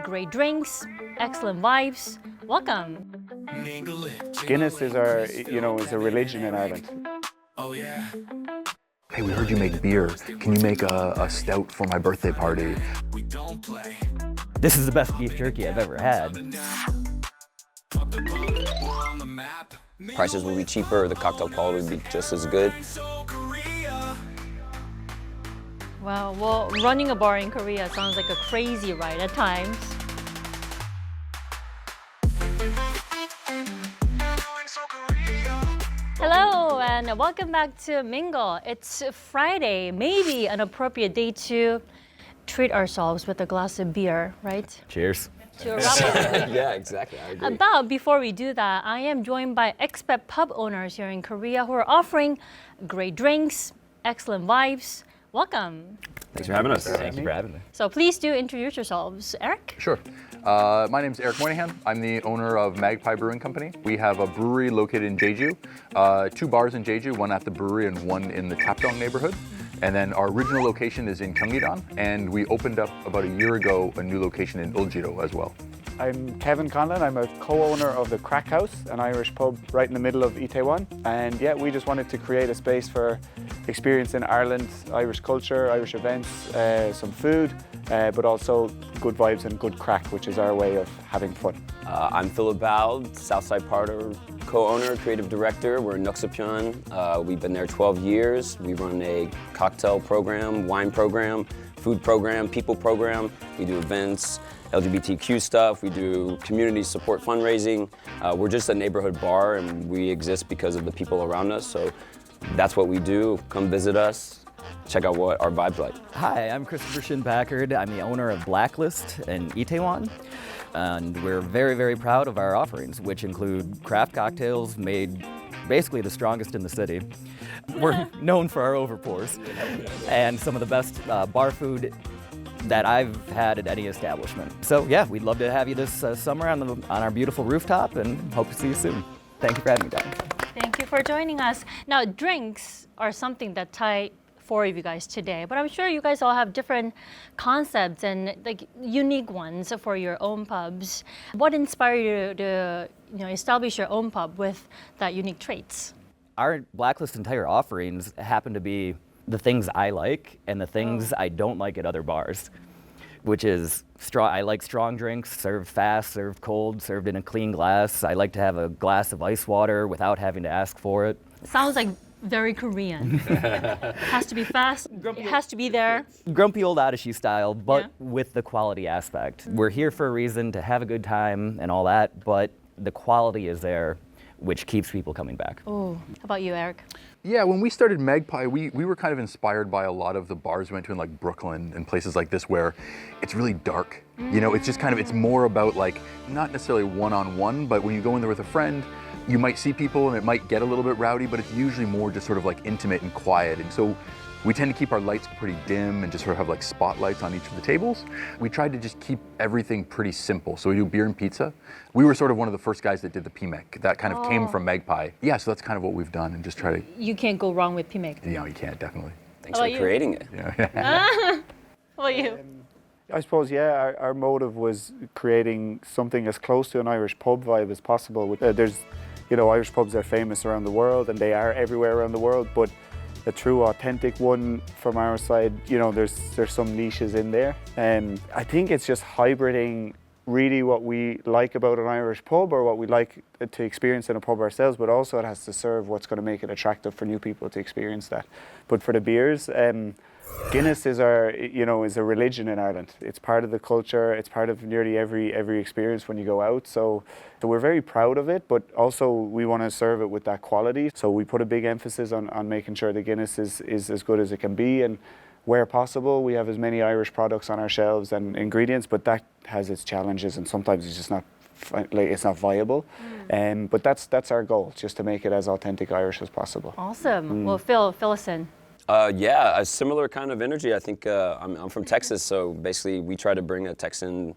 great drinks, excellent vibes. Welcome. Guinness is a religion in Ireland. Oh yeah. Hey, we heard you make beer. Can you make a stout for my birthday party? We don't play. This is the best beef jerky I've ever had. Prices will be cheaper, the cocktail quality will be just as good. Wow, well, running a bar in Korea sounds like a crazy ride at times. Hello and welcome back to Mingle. It's Friday, maybe an appropriate day to treat ourselves with a glass of beer, right? Cheers. To a rebel. Yeah, exactly, I agree. But before we do that, I am joined by expat pub owners here in Korea who are offering great drinks, excellent vibes. Welcome. Thanks for having us. Thank you for having me. So please do introduce yourselves. Eric? Sure. My name's Eric Moynihan. I'm the owner of Magpie Brewing Company. We have a brewery located in Jeju, 2 bars in Jeju, one at the brewery and one in the Tapdong neighborhood. And then our original location is in Gyeonggi-dong, and we opened up about a year ago a new location in Uljiro as well. I'm Kevin Conlon. I'm a co-owner of the Crack House, an Irish pub right in the middle of Itaewon. And yeah, we just wanted to create a space for experience in Ireland, Irish culture, Irish events, some food, but also good vibes and good crack, which is our way of having fun. I'm Philip Bald, Southside Parter co-owner, creative director. We're in Nuksapyeon. We've been there 12 years. We run a cocktail program, wine program, food program, people program. We do events, LGBTQ stuff. We do community support fundraising. We're just a neighborhood bar and we exist because of the people around us. So that's what we do. Come visit us. Check out what our vibe's like. Hi, I'm Christopher Shin-Packard. I'm the owner of Blacklist in Itaewon. And we're very, very proud of our offerings, which include craft cocktails made basically the strongest in the city. We're known for our overpours and some of the best bar food that I've had at any establishment. So yeah, we'd love to have you this summer on our beautiful rooftop and hope to see you soon. Thank you for having me down. Thank you for joining us. Now, drinks are something that tie 4 of you guys today, but I'm sure you guys all have different concepts and like unique ones for your own pubs. What inspired you to establish your own pub with that unique traits? Our Blacklist entire offerings happen to be the things I like and the things I don't like at other bars, which is I like strong drinks, served fast, served cold, served in a clean glass. I like to have a glass of ice water without having to ask for it. Sounds like very Korean. It has to be fast, it has to be there. Grumpy old Odyssey style, but with the quality aspect. We're here for a reason, to have a good time and all that, but the quality is there, which keeps people coming back. Oh, how about you, Eric? Yeah, when we started Magpie, we were kind of inspired by a lot of the bars we went to in like Brooklyn and places like this where it's really dark. You know, it's just kind of, it's more about like, not necessarily one-on-one, but when you go in there with a friend, you might see people and it might get a little bit rowdy, but it's usually more just sort of like intimate and quiet. And so we tend to keep our lights pretty dim and just sort of have like spotlights on each of the tables. We tried to just keep everything pretty simple. So we do beer and pizza. We were sort of one of the first guys that did the PMEC. That kind of came from Magpie. Yeah, so that's kind of what we've done and just try to... You can't go wrong with PMEC. You know, you can't, definitely. Thanks for creating it. Yeah. How about you? I suppose, yeah, our motive was creating something as close to an Irish pub vibe as possible. There's, Irish pubs are famous around the world and they are everywhere around the world, but a true authentic one from our side, there's some niches in there. And I think it's just hybriding really what we like about an Irish pub or what we like to experience in a pub ourselves, but also it has to serve what's going to make it attractive for new people to experience that. But for the beers, Guinness is is a religion in Ireland. It's part of the culture. It's part of nearly every experience when you go out. So we're very proud of it, but also we want to serve it with that quality. So we put a big emphasis on making sure the Guinness is as good as it can be, and where possible, we have as many Irish products on our shelves and ingredients. But that has its challenges, and sometimes it's just not viable. But that's our goal, just to make it as authentic Irish as possible. Awesome. Well, fill us in. Yeah, a similar kind of energy. I think I'm from Texas, so basically we try to bring a Texan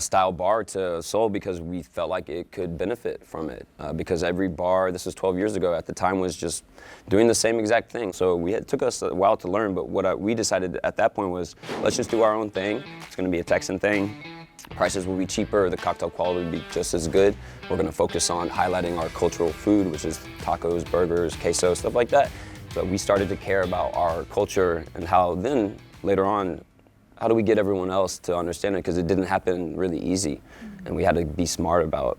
style bar to Seoul because we felt like it could benefit from it. Because every bar, this was 12 years ago, at the time was just doing the same exact thing. So it took us a while to learn, but what we decided at that point was, let's just do our own thing. It's going to be a Texan thing. Prices will be cheaper, the cocktail quality will be just as good. We're gonna focus on highlighting our cultural food, which is tacos, burgers, queso, stuff like that. So we started to care about our culture and how then, later on, how do we get everyone else to understand it? Because it didn't happen really easy. And we had to be smart about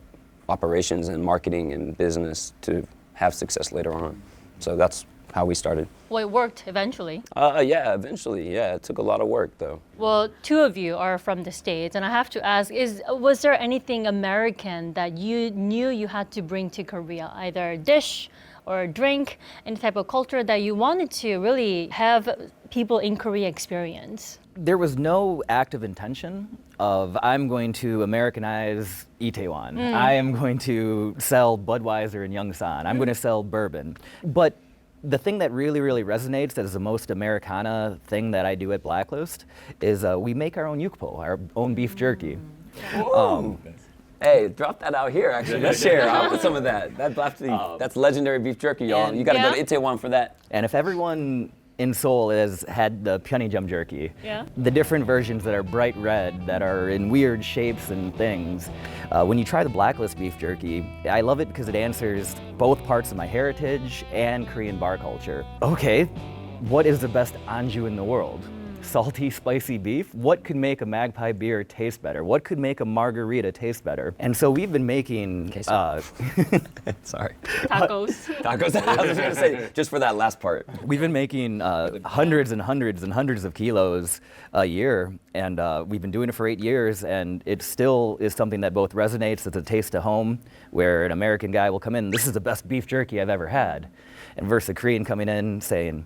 operations and marketing and business to have success later on. So that's how we started. Well, it worked eventually. Yeah, eventually, yeah. It took a lot of work though. Well, two of you are from the States, and I have to ask, was there anything American that you knew you had to bring to Korea? Either a dish or a drink, any type of culture that you wanted to really have people in Korea experience? There was no active intention of I'm going to Americanize Itaewon. I am going to sell Budweiser and Yongsan. I'm going to sell bourbon. But the thing that really, really resonates, that is the most Americana thing that I do at Blacklist, is we make our own yukpo, our own beef jerky. Hey, drop that out here actually. Let's share. I want some of that. That's legendary beef jerky, y'all. You gotta go to Itaewon for that. And if everyone in Seoul has had the pyeonijam jerky, the different versions that are bright red, that are in weird shapes and things, when you try the Blacklist beef jerky, I love it because it answers both parts of my heritage and Korean bar culture. Okay, what is the best anju in the world? Salty, spicy beef? What could make a Magpie beer taste better? What could make a margarita taste better? And so we've been making, sorry. Tacos. Tacos, I was gonna say, just for that last part. We've been making hundreds and hundreds and hundreds of kilos a year, and we've been doing it for 8 years, and it still is something that both resonates as a taste of home, where an American guy will come in, this is the best beef jerky I've ever had, and versus a Korean coming in saying,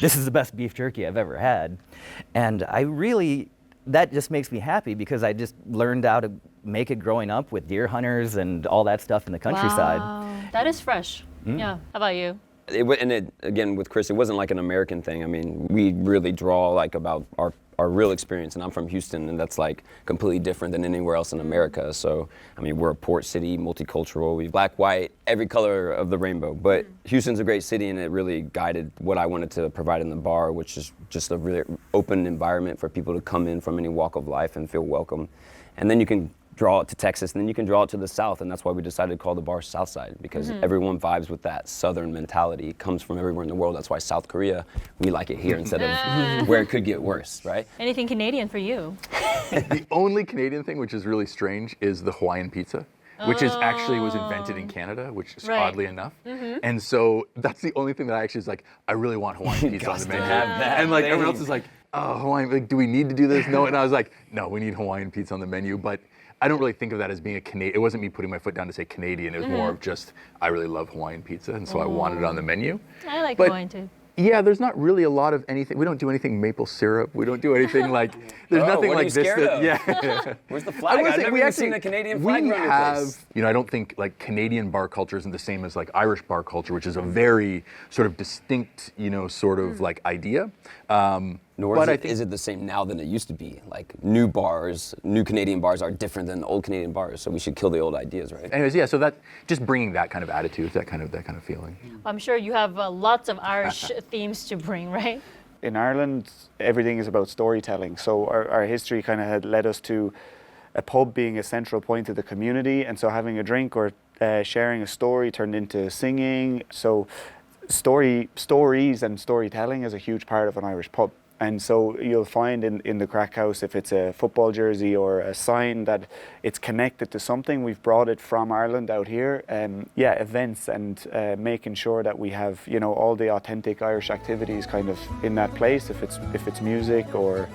this is the best beef jerky I've ever had. And that just makes me happy because I just learned how to make it growing up with deer hunters and all that stuff in the countryside. Wow. That is fresh. Yeah. How about you? Again, with Chris, it wasn't like an American thing. I mean, we really draw like about our real experience, and I'm from Houston, and that's like completely different than anywhere else in America. So, I mean, we're a port city, multicultural, we have black, white, every color of the rainbow. But Houston's a great city, and it really guided what I wanted to provide in the bar, which is just a really open environment for people to come in from any walk of life and feel welcome. And then you can draw it to Texas, and then you can draw it to the South, and that's why we decided to call the bar Southside, because everyone vibes with that Southern mentality. It comes from everywhere in the world. That's why South Korea, we like it here instead of where it could get worse, right? Anything Canadian for you? The only Canadian thing, which is really strange, is the Hawaiian pizza, which is actually was invented in Canada, which is oddly enough. And so that's the only thing that I actually is like, I really want Hawaiian pizza on the menu. And like everyone else is like, oh, Hawaiian, like, do we need to do this? No. And I was like, no, we need Hawaiian pizza on the menu. But I don't really think of that as being a Canadian. It wasn't me putting my foot down to say Canadian. It was more of just, I really love Hawaiian pizza, and so I wanted it on the menu. I like Hawaiian too. Yeah, there's not really a lot of anything. We don't do anything maple syrup. We don't do anything like, there's nothing what are like you this. scared of? Yeah. Where's the flag? I've never even seen a Canadian flag around your place. You know, I don't think like Canadian bar culture isn't the same as like Irish bar culture, which is a very sort of distinct, you know, sort of like idea. Nor is it the same now than it used to be. Like new Canadian bars are different than old Canadian bars, so we should kill the old ideas, right? Anyways, yeah, so that, just bringing that kind of attitude, that kind of feeling. I'm sure you have lots of Irish themes to bring, right? In Ireland, everything is about storytelling. So our history kind of had led us to a pub being a central point of the community, and so having a drink or sharing a story turned into singing. So stories and storytelling is a huge part of an Irish pub. And so you'll find in the Crack House, if it's a football jersey or a sign, that it's connected to something. We've brought it from Ireland out here. Events and making sure that we have, you know, all the authentic Irish activities kind of in that place. If it's music or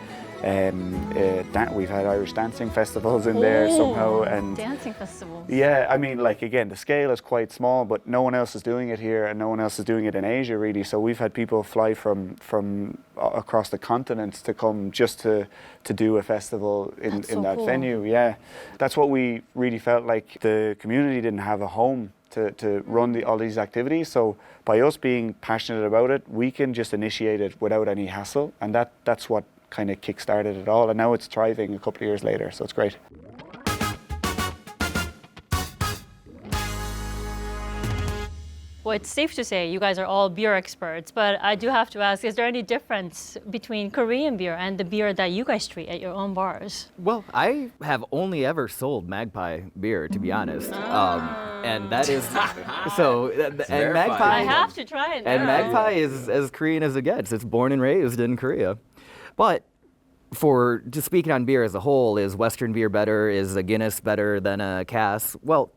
we've had Irish dancing festivals in there somehow. And dancing festivals. Yeah, I mean, like, again, the scale is quite small, but no one else is doing it here, and no one else is doing it in Asia, really. So we've had people fly from across the continent to come just to do a festival in that cool. venue. Yeah, that's what we really felt like. The community didn't have a home to run all these activities. So by us being passionate about it, we can just initiate it without any hassle, and that's what kind of kick-started it all, and now it's thriving a couple of years later, so it's great. Well, Well, it's safe to say you guys are all beer experts, but I do have to ask, is there any difference between Korean beer and the beer that you guys treat at your own bars? Well, I have only ever sold Magpie beer, to be honest, and that is so. And verified. Magpie, I have to try it now. and Magpie is as Korean as it gets. It's born and raised in Korea, but. For just speaking on beer as a whole, is Western beer better? Is a Guinness better than a Cass? Well,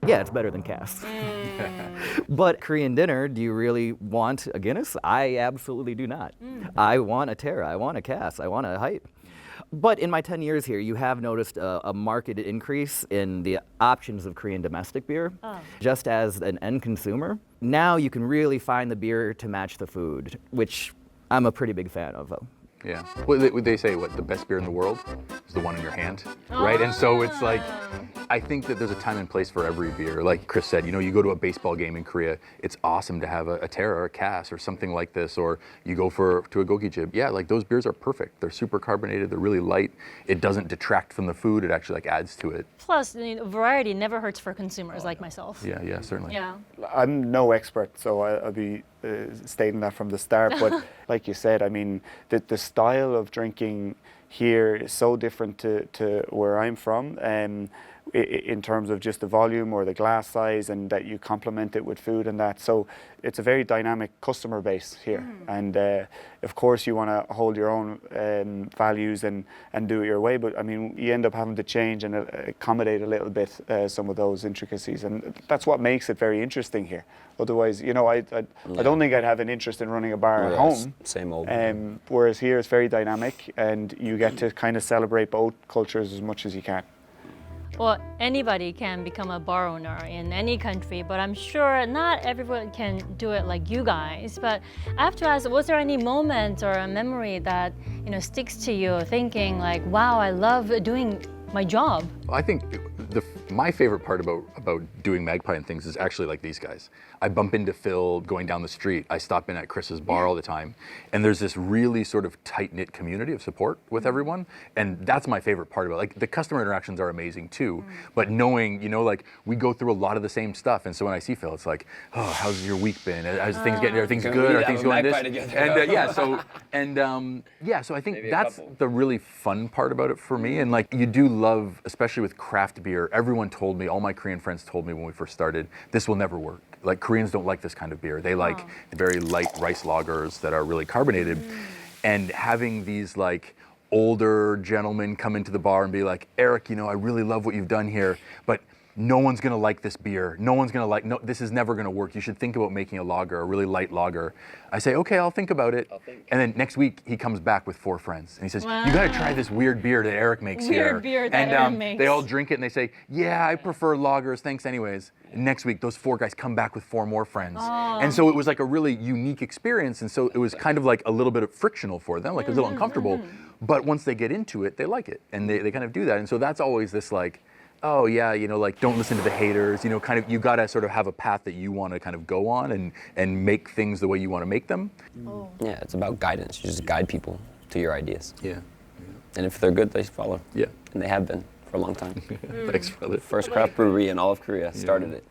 yeah, it's better than Cass. But Korean dinner, do you really want a Guinness? I absolutely do not. I want a Terra, I want a Cass, I want a Height. But in my 10 years here, you have noticed a marked increase in the options of Korean domestic beer. Just as an end consumer, now you can really find the beer to match the food, which I'm a pretty big fan of. Yeah. Well, they say what the best beer in the world is the one in your hand, right? And so it's like, I think that there's a time and place for every beer. Like Chris said, you go to a baseball game in Korea, it's awesome to have a Terra or a Cass or something like this, or you go to a gogi jib. Yeah, like those beers are perfect. They're super carbonated. They're really light. It doesn't detract from the food. It actually like adds to it. Plus, variety never hurts for consumers like myself. Yeah, certainly. Yeah. I'm no expert, so I'll be stating that from the start. But like you said, I mean, the style of drinking here is so different to where I'm from. In terms of just the volume or the glass size, and that you complement it with food and that. So it's a very dynamic customer base here. And of course you want to hold your own values and do it your way, but I mean, you end up having to change and accommodate a little bit some of those intricacies, and that's what makes it very interesting here. Otherwise, I don't think I'd have an interest in running a bar at home. Same old. Whereas here it's very dynamic, and you get to kind of celebrate both cultures as much as you can. Well, anybody can become a bar owner in any country, but I'm sure not everyone can do it like you guys. But I have to ask, was there any moment or a memory that sticks to you, thinking like, wow, I love doing my job? I think my favorite part about doing Magpie and things is actually like these guys. I bump into Phil going down the street. I stop in at Chris's bar all the time. And there's this really sort of tight-knit community of support with everyone. And that's my favorite part about it. Like, the customer interactions are amazing too. But knowing, like, we go through a lot of the same stuff. And so when I see Phil, it's like, oh, how's your week been? Are things are things good? Are things going this? And so I think that's the really fun part about it for me. And like, you do love, especially with craft beer, everyone told me, all my Korean friends told me when we first started, this will never work. Like, Koreans don't like this kind of beer. They like very light rice lagers that are really carbonated. And having these like older gentlemen come into the bar and be like, Eric, I really love what you've done here, but no one's gonna like this beer. No one's gonna no, this is never gonna work. You should think about making a lager, a really light lager. I say, okay, I'll think about it. And then next week he comes back with 4 friends and he says, you gotta try this weird beer that Eric makes here. Weird beer that Eric makes. They all drink it and they say, yeah, I prefer lagers, thanks anyways. And next week, those 4 guys come back with 4 more friends. And so it was like a really unique experience. And so it was kind of like a little bit of frictional for them, like a little uncomfortable. But once they get into it, they like it. And they kind of do that. And so that's always this like, oh yeah, like don't listen to the haters, kind of, you gotta sort of have a path that you wanna kind of go on and make things the way you wanna make them. Yeah, it's about guidance. You just guide people to your ideas. Yeah. And if they're good, they follow. Yeah. And they have been for a long time. Thanks, brother. First craft brewery in all of Korea started it.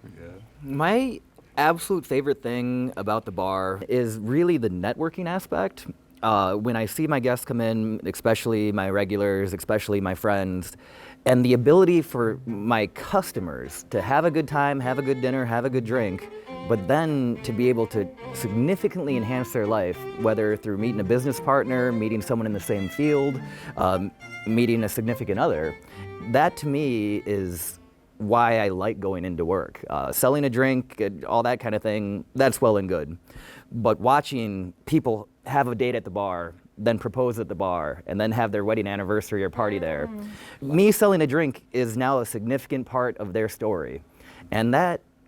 My absolute favorite thing about the bar is really the networking aspect. When I see my guests come in, especially my regulars, especially my friends, and the ability for my customers to have a good time, have a good dinner, have a good drink, but then to be able to significantly enhance their life, whether through meeting a business partner, meeting someone in the same field, meeting a significant other, that to me is why I like going into work. Selling a drink, all that kind of thing, that's well and good. But watching people have a date at the bar, then propose at the bar, and then have their wedding anniversary or party there. Me selling a drink is now a significant part of their story. And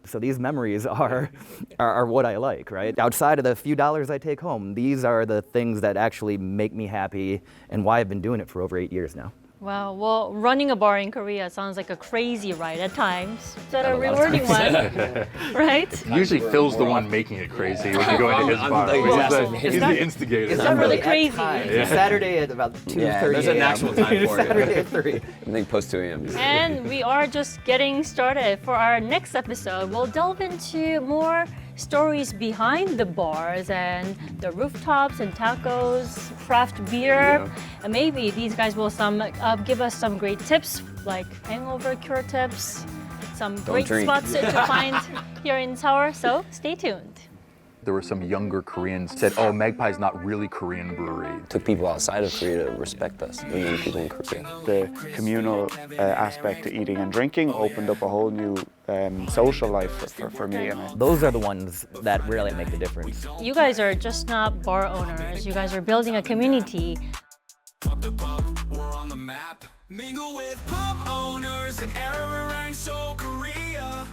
so these memories are what I like, right? Outside of the few dollars I take home, these are the things that actually make me happy and why I've been doing it for over 8 years now. Wow, well, running a bar in Korea sounds like a crazy ride at times. Is that a rewarding one? Right? Usually Phil's the one making it crazy when you go into his bar. He's the instigator. It's not really crazy. Saturday at about 2:30 there's an actual time for Saturday it. at 3. I think post 2 a.m. And we are just getting started. For our next episode, we'll delve into more stories behind the bars and the rooftops and tacos, craft beer. And maybe these guys will give us some great tips, like hangover cure tips, some great drink. spots to find here in Seoul. So stay tuned. There were some younger Koreans said, "Oh, Magpie is not really Korean brewery." Took people outside of Korea to respect us, and then people in Korea. The communal aspect to eating and drinking opened up a whole new social life for me. And Those are the ones that really make the difference. You guys are just not bar owners. You guys are building a community. Pop the pub, we're on the map. Mingle with pub owners in Arirang, Seoul, Korea.